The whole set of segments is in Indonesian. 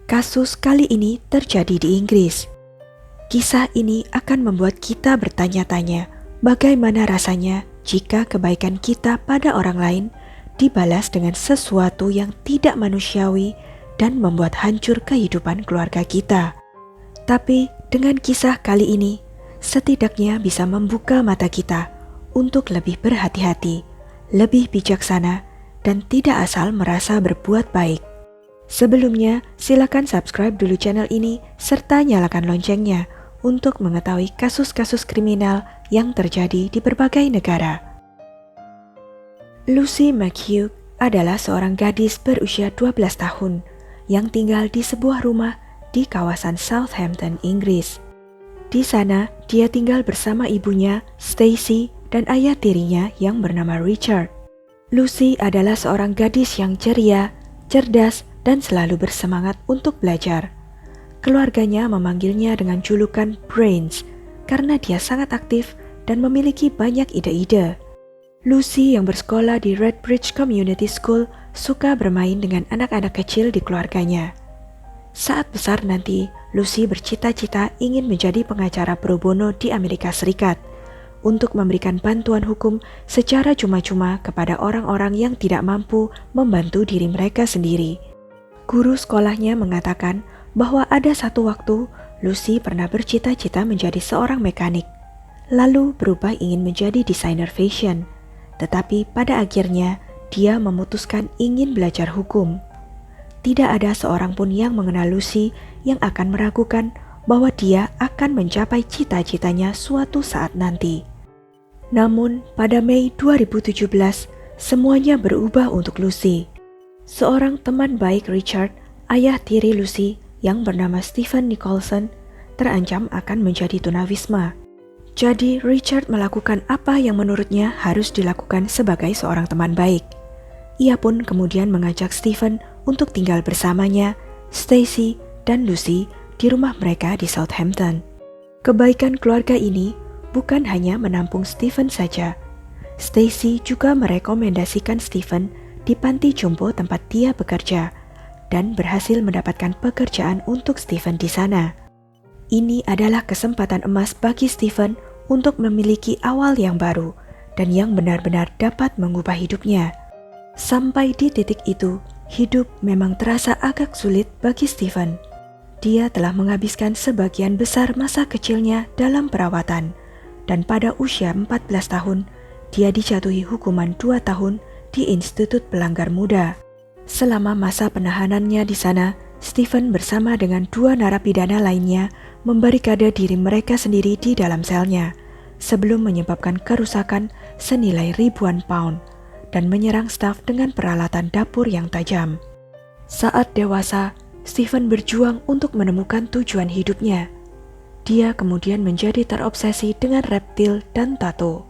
Kasus kali ini terjadi di Inggris. Kisah ini akan membuat kita bertanya-tanya bagaimana rasanya jika kebaikan kita pada orang lain dibalas dengan sesuatu yang tidak manusiawi dan membuat hancur kehidupan keluarga kita. Tapi dengan kisah kali ini, setidaknya bisa membuka mata kita untuk lebih berhati-hati, lebih bijaksana, dan tidak asal merasa berbuat baik. Sebelumnya, silakan subscribe dulu channel ini serta nyalakan loncengnya untuk mengetahui kasus-kasus kriminal yang terjadi di berbagai negara. Lucy McHugh adalah seorang gadis berusia 12 tahun yang tinggal di sebuah rumah di kawasan Southampton, Inggris. Di sana, dia tinggal bersama ibunya, Stacy, dan ayah tirinya yang bernama Richard. Lucy adalah seorang gadis yang ceria, cerdas, dan selalu bersemangat untuk belajar. Keluarganya memanggilnya dengan julukan Brains karena dia sangat aktif dan memiliki banyak ide-ide. Lucy yang bersekolah di Redbridge Community School suka bermain dengan anak-anak kecil di keluarganya. Saat besar nanti, Lucy bercita-cita ingin menjadi pengacara pro bono di Amerika Serikat untuk memberikan bantuan hukum secara cuma-cuma kepada orang-orang yang tidak mampu membantu diri mereka sendiri. Guru sekolahnya mengatakan bahwa ada satu waktu Lucy pernah bercita-cita menjadi seorang mekanik, lalu berubah ingin menjadi desainer fashion. Tetapi pada akhirnya dia memutuskan ingin belajar hukum. Tidak ada seorang pun yang mengenal Lucy yang akan meragukan bahwa dia akan mencapai cita-citanya suatu saat nanti. Namun pada Mei 2017, semuanya berubah untuk Lucy. Seorang teman baik Richard, ayah tiri Lucy yang bernama Stephen Nicholson, terancam akan menjadi tunawisma. Jadi Richard melakukan apa yang menurutnya harus dilakukan sebagai seorang teman baik. Ia pun kemudian mengajak Stephen untuk tinggal bersamanya, Stacy, dan Lucy di rumah mereka di Southampton. Kebaikan keluarga ini bukan hanya menampung Stephen saja. Stacy juga merekomendasikan Stephen di panti jompo tempat dia bekerja dan berhasil mendapatkan pekerjaan untuk Stephen di sana. Ini adalah kesempatan emas bagi Stephen untuk memiliki awal yang baru dan yang benar-benar dapat mengubah hidupnya. Sampai di titik itu, hidup memang terasa agak sulit bagi Stephen. Dia telah menghabiskan sebagian besar masa kecilnya dalam perawatan, dan pada usia 14 tahun, dia dijatuhi hukuman 2 tahun di Institut Pelanggar Muda. Selama masa penahanannya di sana, Stephen bersama dengan 2 narapidana lainnya membarikade diri mereka sendiri di dalam selnya, sebelum menyebabkan kerusakan senilai ribuan pound dan menyerang staf dengan peralatan dapur yang tajam. Saat dewasa, Stephen berjuang untuk menemukan tujuan hidupnya. Dia kemudian menjadi terobsesi dengan reptil dan tato.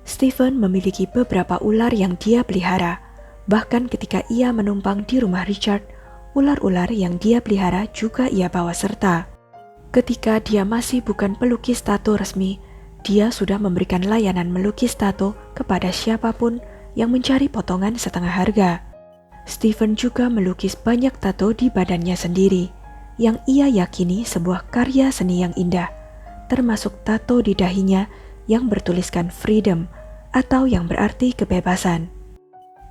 Stephen memiliki beberapa ular yang dia pelihara. Bahkan ketika ia menumpang di rumah Richard, ular-ular yang dia pelihara juga ia bawa serta. Ketika dia masih bukan pelukis tato resmi, dia sudah memberikan layanan melukis tato kepada siapapun yang mencari potongan setengah harga. Stephen juga melukis banyak tato di badannya sendiri, yang ia yakini sebuah karya seni yang indah, termasuk tato di dahinya yang bertuliskan freedom atau yang berarti kebebasan.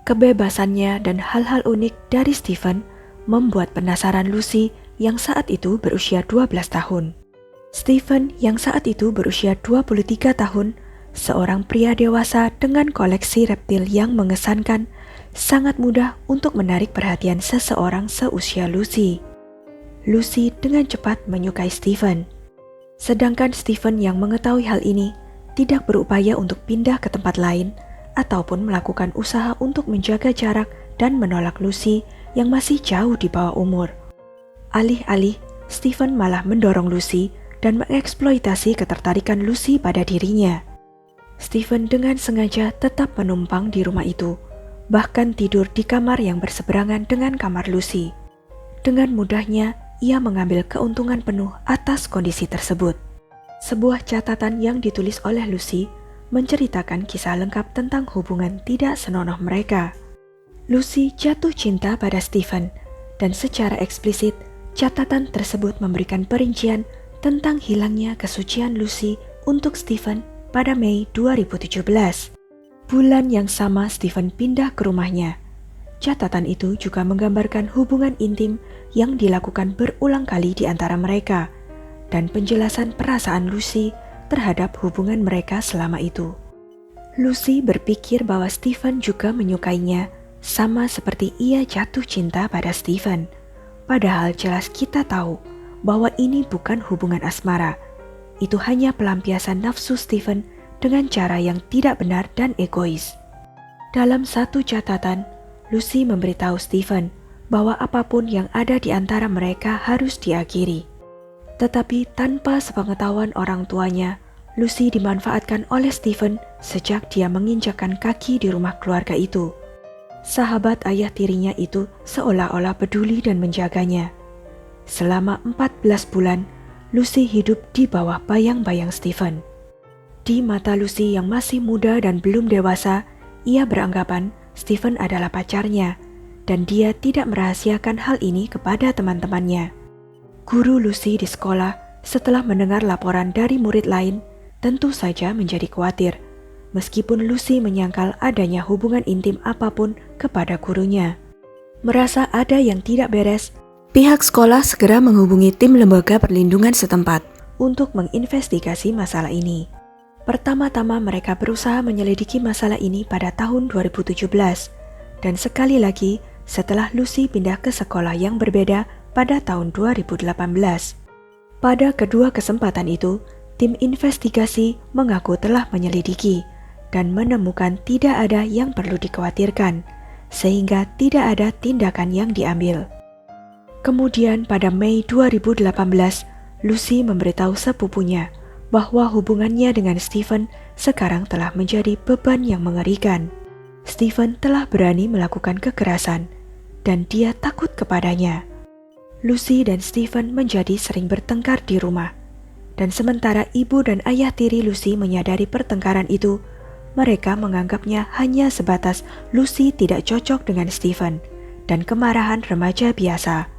Kebebasannya dan hal-hal unik dari Stephen membuat penasaran Lucy yang saat itu berusia 12 tahun. Stephen yang saat itu berusia 23 tahun, seorang pria dewasa dengan koleksi reptil yang mengesankan, sangat mudah untuk menarik perhatian seseorang seusia Lucy. Lucy dengan cepat menyukai Stephen. Sedangkan Stephen yang mengetahui hal ini tidak berupaya untuk pindah ke tempat lain ataupun melakukan usaha untuk menjaga jarak dan menolak Lucy yang masih jauh di bawah umur. Alih-alih, Stephen malah mendorong Lucy dan mengeksploitasi ketertarikan Lucy pada dirinya. Stephen dengan sengaja tetap menumpang di rumah itu, bahkan tidur di kamar yang berseberangan dengan kamar Lucy. Dengan mudahnya, ia mengambil keuntungan penuh atas kondisi tersebut. Sebuah catatan yang ditulis oleh Lucy menceritakan kisah lengkap tentang hubungan tidak senonoh mereka. Lucy jatuh cinta pada Stephen dan secara eksplisit Catatan tersebut memberikan perincian tentang hilangnya kesucian Lucy untuk Stephen pada Mei 2017. Bulan yang sama Stephen pindah ke rumahnya. Catatan itu juga menggambarkan hubungan intim yang dilakukan berulang kali di antara mereka dan penjelasan perasaan Lucy terhadap hubungan mereka selama itu. Lucy berpikir bahwa Stephen juga menyukainya, sama seperti ia jatuh cinta pada Stephen. Padahal jelas kita tahu bahwa ini bukan hubungan asmara. Itu hanya pelampiasan nafsu Stephen dengan cara yang tidak benar dan egois. Dalam satu catatan, Lucy memberitahu Stephen bahwa apapun yang ada di antara mereka harus diakhiri. Tetapi tanpa sepengetahuan orang tuanya, Lucy dimanfaatkan oleh Stephen sejak dia menginjakkan kaki di rumah keluarga itu. Sahabat ayah tirinya itu seolah-olah peduli dan menjaganya. Selama 14 bulan, Lucy hidup di bawah bayang-bayang Stephen. Di mata Lucy yang masih muda dan belum dewasa, ia beranggapan Stephen adalah pacarnya, dan dia tidak merahasiakan hal ini kepada teman-temannya. Guru Lucy di sekolah, setelah mendengar laporan dari murid lain, tentu saja menjadi khawatir. Meskipun Lucy menyangkal adanya hubungan intim apapun kepada gurunya. Merasa ada yang tidak beres, pihak sekolah segera menghubungi tim lembaga perlindungan setempat untuk menginvestigasi masalah ini. Pertama-tama mereka berusaha menyelidiki masalah ini pada tahun 2017, dan sekali lagi setelah Lucy pindah ke sekolah yang berbeda pada tahun 2018. Pada kedua kesempatan itu, tim investigasi mengaku telah menyelidiki dan menemukan tidak ada yang perlu dikhawatirkan, sehingga tidak ada tindakan yang diambil. Kemudian pada Mei 2018, Lucy memberitahu sepupunya bahwa hubungannya dengan Stephen sekarang telah menjadi beban yang mengerikan. Stephen telah berani melakukan kekerasan, dan dia takut kepadanya. Lucy dan Stephen menjadi sering bertengkar di rumah, dan sementara ibu dan ayah tiri Lucy menyadari pertengkaran itu, mereka menganggapnya hanya sebatas Lucy tidak cocok dengan Stephen dan kemarahan remaja biasa.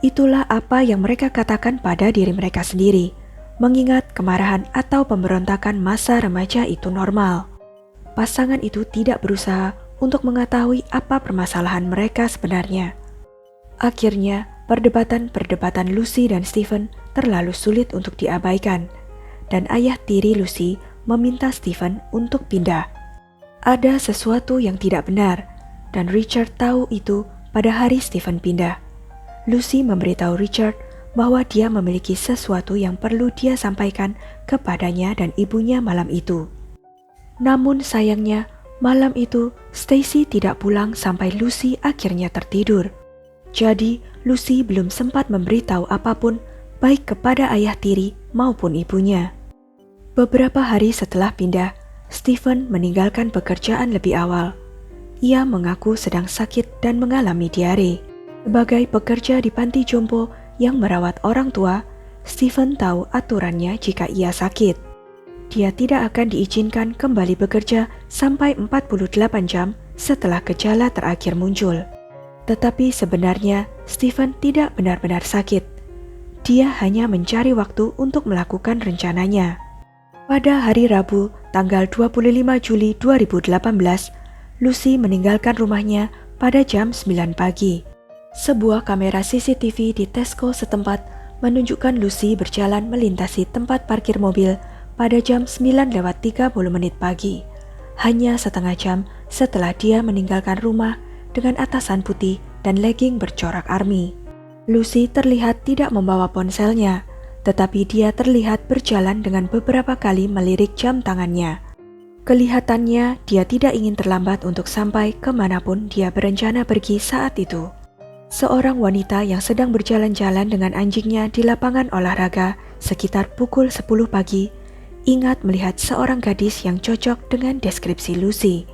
Itulah apa yang mereka katakan pada diri mereka sendiri, mengingat kemarahan atau pemberontakan masa remaja itu normal. Pasangan itu tidak berusaha untuk mengetahui apa permasalahan mereka sebenarnya. Akhirnya, perdebatan Lucy dan Stephen terlalu sulit untuk diabaikan, dan ayah tiri Lucy meminta Stephen untuk pindah. Ada sesuatu yang tidak benar, dan Richard tahu itu pada hari Stephen pindah. Lucy memberitahu Richard bahwa dia memiliki sesuatu yang perlu dia sampaikan kepadanya dan ibunya malam itu. Namun sayangnya, malam itu Stacy tidak pulang sampai Lucy akhirnya tertidur. Jadi, Lucy belum sempat memberitahu apapun, baik kepada ayah tiri maupun ibunya. Beberapa hari setelah pindah, Stephen meninggalkan pekerjaan lebih awal. Ia mengaku sedang sakit dan mengalami diare. Sebagai pekerja di panti jompo yang merawat orang tua, Stephen tahu aturannya jika ia sakit. Dia tidak akan diizinkan kembali bekerja sampai 48 jam setelah gejala terakhir muncul. Tetapi sebenarnya Stephen tidak benar-benar sakit. Dia hanya mencari waktu untuk melakukan rencananya. Pada hari Rabu, tanggal 25 Juli 2018, Lucy meninggalkan rumahnya pada jam 9 pagi. Sebuah kamera CCTV di Tesco setempat menunjukkan Lucy berjalan melintasi tempat parkir mobil pada jam 9:30 pagi, hanya setengah jam setelah dia meninggalkan rumah dengan atasan putih dan legging bercorak army. Lucy terlihat tidak membawa ponselnya, tetapi dia terlihat berjalan dengan beberapa kali melirik jam tangannya. Kelihatannya dia tidak ingin terlambat untuk sampai kemanapun dia berencana pergi saat itu. Seorang wanita yang sedang berjalan-jalan dengan anjingnya di lapangan olahraga sekitar pukul 10 pagi, ingat melihat seorang gadis yang cocok dengan deskripsi Lucy.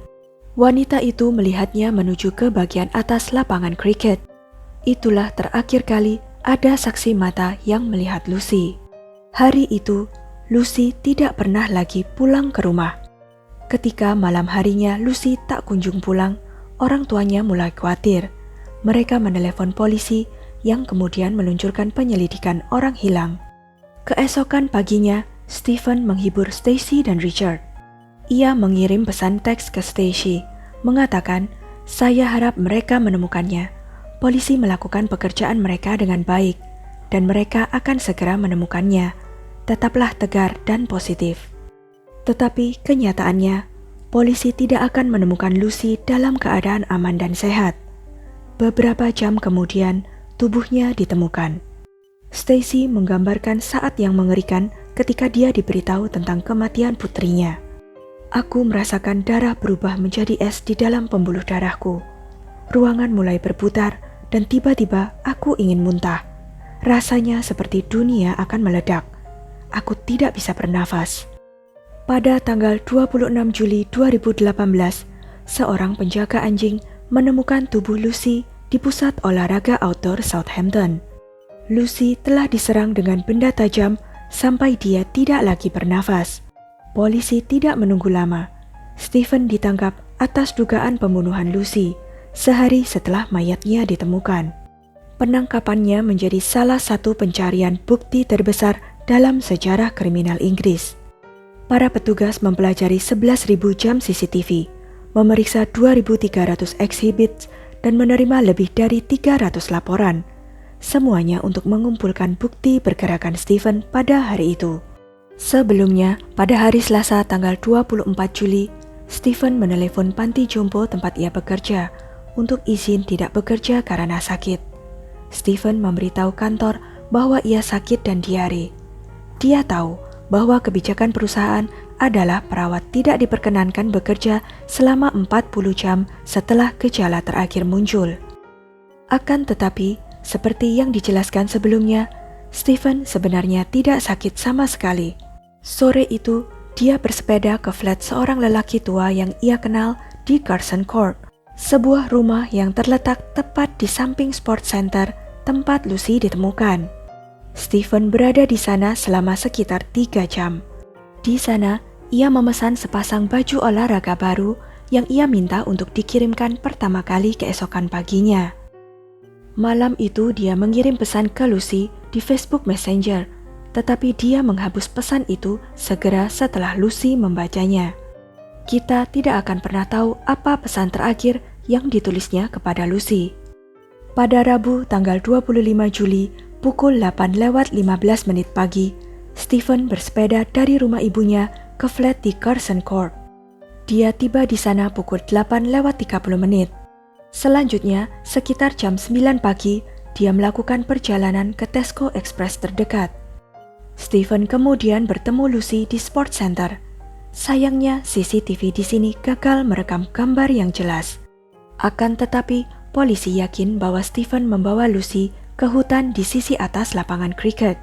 Wanita itu melihatnya menuju ke bagian atas lapangan kriket. Itulah terakhir kali ada saksi mata yang melihat Lucy. Hari itu, Lucy tidak pernah lagi pulang ke rumah. Ketika malam harinya Lucy tak kunjung pulang, orang tuanya mulai khawatir. Mereka menelepon polisi yang kemudian meluncurkan penyelidikan orang hilang. Keesokan paginya, Stephen menghibur Stacy dan Richard. Ia mengirim pesan teks ke Stacy, mengatakan, "Saya harap mereka menemukannya. Polisi melakukan pekerjaan mereka dengan baik, dan mereka akan segera menemukannya. Tetaplah tegar dan positif." Tetapi kenyataannya, polisi tidak akan menemukan Lucy dalam keadaan aman dan sehat. Beberapa jam kemudian, tubuhnya ditemukan. Stacy menggambarkan saat yang mengerikan ketika dia diberitahu tentang kematian putrinya. "Aku merasakan darah berubah menjadi es di dalam pembuluh darahku. Ruangan mulai berputar dan tiba-tiba aku ingin muntah. Rasanya seperti dunia akan meledak. Aku tidak bisa bernafas." Pada tanggal 26 Juli 2018, seorang penjaga anjing menemukan tubuh Lucy di pusat olahraga outdoor Southampton. Lucy telah diserang dengan benda tajam sampai dia tidak lagi bernafas. Polisi tidak menunggu lama. Stephen ditangkap atas dugaan pembunuhan Lucy sehari setelah mayatnya ditemukan. Penangkapannya menjadi salah satu pencarian bukti terbesar dalam sejarah kriminal Inggris. Para petugas mempelajari 11.000 jam CCTV, memeriksa 2.300 exhibit, dan menerima lebih dari 300 laporan. Semuanya untuk mengumpulkan bukti pergerakan Stephen pada hari itu. Sebelumnya, pada hari Selasa tanggal 24 Juli, Stephen menelepon panti jompo tempat ia bekerja untuk izin tidak bekerja karena sakit. Stephen memberitahu kantor bahwa ia sakit dan diare. Dia tahu bahwa kebijakan perusahaan adalah perawat tidak diperkenankan bekerja selama 40 jam setelah gejala terakhir muncul. Akan tetapi, seperti yang dijelaskan sebelumnya, Stephen sebenarnya tidak sakit sama sekali. Sore itu, dia bersepeda ke flat seorang lelaki tua yang ia kenal di Carson Court, sebuah rumah yang terletak tepat di samping Sports Center tempat Lucy ditemukan. Stephen berada di sana selama sekitar 3 jam. Di sana, ia memesan sepasang baju olahraga baru yang ia minta untuk dikirimkan pertama kali keesokan paginya. Malam itu dia mengirim pesan ke Lucy di Facebook Messenger, tetapi dia menghapus pesan itu segera setelah Lucy membacanya. Kita tidak akan pernah tahu apa pesan terakhir yang ditulisnya kepada Lucy. Pada Rabu tanggal 25 Juli, pukul 8:15 pagi, Stephen bersepeda dari rumah ibunya ke flat di Carson Court. Dia tiba di sana pukul 8:30. Selanjutnya, sekitar jam 9 pagi, dia melakukan perjalanan ke Tesco Express terdekat. Stephen kemudian bertemu Lucy di Sports Center. Sayangnya, CCTV di sini gagal merekam gambar yang jelas. Akan tetapi, polisi yakin bahwa Stephen membawa Lucy ke hutan di sisi atas lapangan kriket.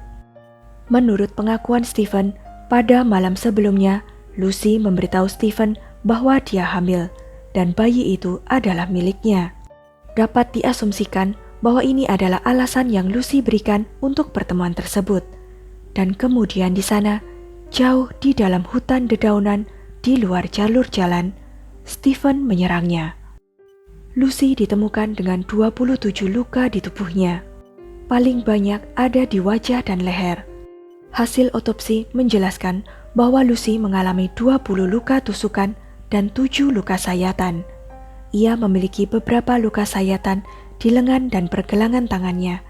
Menurut pengakuan Stephen, pada malam sebelumnya, Lucy memberitahu Stephen bahwa dia hamil dan bayi itu adalah miliknya. Dapat diasumsikan bahwa ini adalah alasan yang Lucy berikan untuk pertemuan tersebut. Dan kemudian di sana, jauh di dalam hutan dedaunan di luar jalur jalan, Stephen menyerangnya. Lucy ditemukan dengan 27 luka di tubuhnya. Paling banyak ada di wajah dan leher. Hasil otopsi menjelaskan bahwa Lucy mengalami 20 luka tusukan dan 7 luka sayatan. Ia memiliki beberapa luka sayatan di lengan dan pergelangan tangannya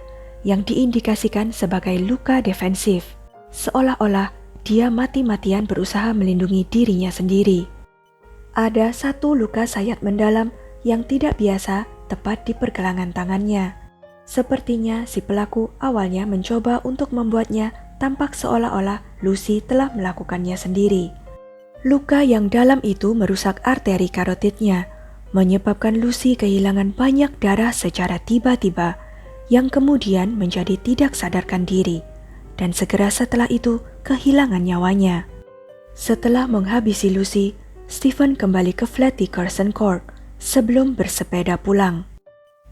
yang diindikasikan sebagai luka defensif, seolah-olah dia mati-matian berusaha melindungi dirinya sendiri. Ada 1 luka sayat mendalam yang tidak biasa tepat di pergelangan tangannya. Sepertinya si pelaku awalnya mencoba untuk membuatnya tampak seolah-olah Lucy telah melakukannya sendiri. Luka yang dalam itu merusak arteri karotidnya, menyebabkan Lucy kehilangan banyak darah secara tiba-tiba, yang kemudian menjadi tidak sadarkan diri, dan segera setelah itu kehilangan nyawanya. Setelah menghabisi Lucy, Stephen kembali ke flat di Carson Court sebelum bersepeda pulang.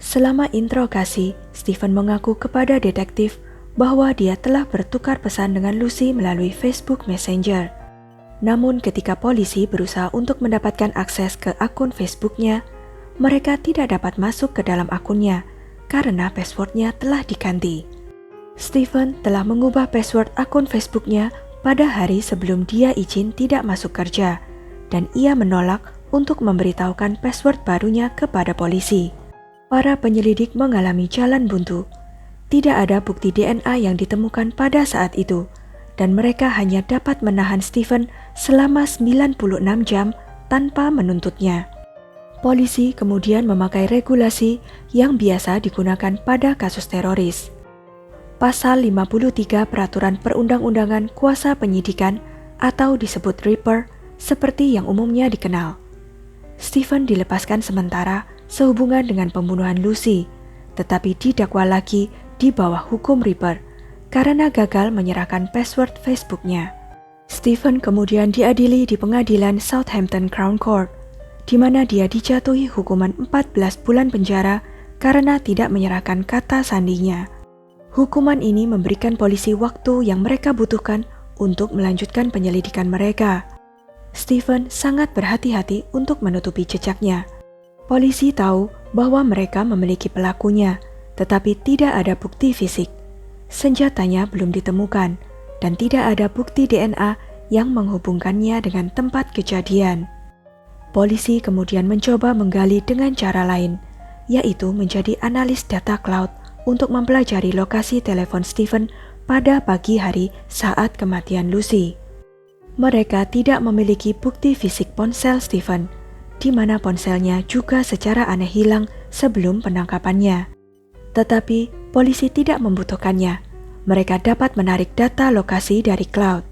Selama interogasi, Stephen mengaku kepada detektif bahwa dia telah bertukar pesan dengan Lucy melalui Facebook Messenger. Namun ketika polisi berusaha untuk mendapatkan akses ke akun Facebooknya, mereka tidak dapat masuk ke dalam akunnya karena passwordnya telah diganti. Stephen telah mengubah password akun Facebooknya pada hari sebelum dia izin tidak masuk kerja, dan ia menolak untuk memberitahukan password barunya kepada polisi. Para penyelidik mengalami jalan buntu. Tidak ada bukti DNA yang ditemukan pada saat itu, dan mereka hanya dapat menahan Stephen selama 96 jam tanpa menuntutnya. Polisi kemudian memakai regulasi yang biasa digunakan pada kasus teroris. Pasal 53 Peraturan Perundang-undangan Kuasa Penyidikan atau disebut RIPER seperti yang umumnya dikenal. Stephen dilepaskan sementara sehubungan dengan pembunuhan Lucy, tetapi didakwa lagi di bawah hukum RIPER karena gagal menyerahkan password Facebooknya. Stephen kemudian diadili di pengadilan Southampton Crown Court, di mana dia dijatuhi hukuman 14 bulan penjara karena tidak menyerahkan kata sandinya. Hukuman ini memberikan polisi waktu yang mereka butuhkan untuk melanjutkan penyelidikan mereka. Stephen sangat berhati-hati untuk menutupi jejaknya. Polisi tahu bahwa mereka memiliki pelakunya, tetapi tidak ada bukti fisik. Senjatanya belum ditemukan, dan tidak ada bukti DNA yang menghubungkannya dengan tempat kejadian. Polisi kemudian mencoba menggali dengan cara lain, yaitu menjadi analis data cloud untuk mempelajari lokasi telepon Stephen pada pagi hari saat kematian Lucy. Mereka tidak memiliki bukti fisik ponsel Stephen, di mana ponselnya juga secara aneh hilang sebelum penangkapannya. Tetapi polisi tidak membutuhkannya. Mereka dapat menarik data lokasi dari cloud.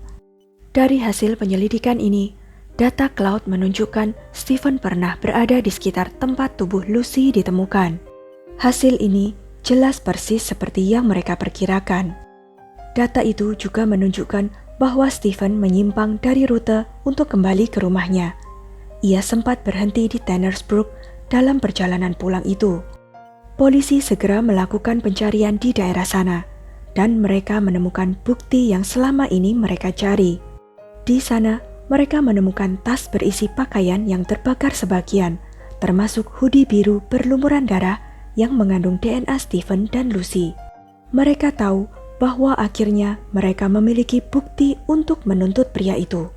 Dari hasil penyelidikan ini, data cloud menunjukkan Stephen pernah berada di sekitar tempat tubuh Lucy ditemukan. Hasil ini jelas persis seperti yang mereka perkirakan. Data itu juga menunjukkan bahwa Stephen menyimpang dari rute untuk kembali ke rumahnya. Ia sempat berhenti di Tannersbrook dalam perjalanan pulang itu. Polisi segera melakukan pencarian di daerah sana, dan mereka menemukan bukti yang selama ini mereka cari. Di sana, mereka menemukan tas berisi pakaian yang terbakar sebagian, termasuk hoodie biru berlumuran darah yang mengandung DNA Stephen dan Lucy. Mereka tahu bahwa akhirnya mereka memiliki bukti untuk menuntut pria itu.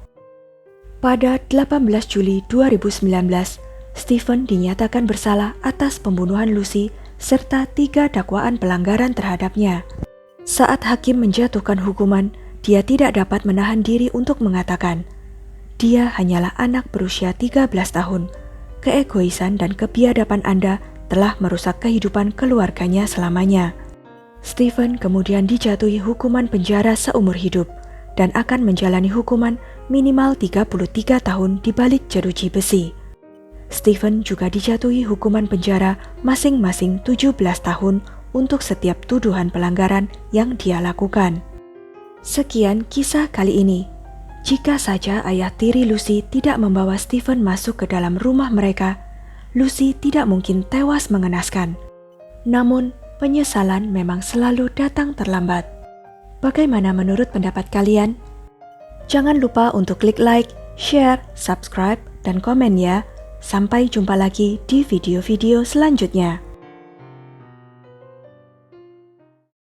Pada 18 Juli 2019, Stephen dinyatakan bersalah atas pembunuhan Lucy serta 3 dakwaan pelanggaran terhadapnya. Saat hakim menjatuhkan hukuman, dia tidak dapat menahan diri untuk mengatakan, dia hanyalah anak berusia 13 tahun. Keegoisan dan kebiadaban Anda telah merusak kehidupan keluarganya selamanya. Stephen kemudian dijatuhi hukuman penjara seumur hidup dan akan menjalani hukuman minimal 33 tahun di balik jeruji besi. Stephen juga dijatuhi hukuman penjara masing-masing 17 tahun untuk setiap tuduhan pelanggaran yang dia lakukan. Sekian kisah kali ini. Jika saja ayah tiri Lucy tidak membawa Stephen masuk ke dalam rumah mereka, Lucy tidak mungkin tewas mengenaskan. Namun, penyesalan memang selalu datang terlambat. Bagaimana menurut pendapat kalian? Jangan lupa untuk klik like, share, subscribe, dan komen ya. Sampai jumpa lagi di video-video selanjutnya.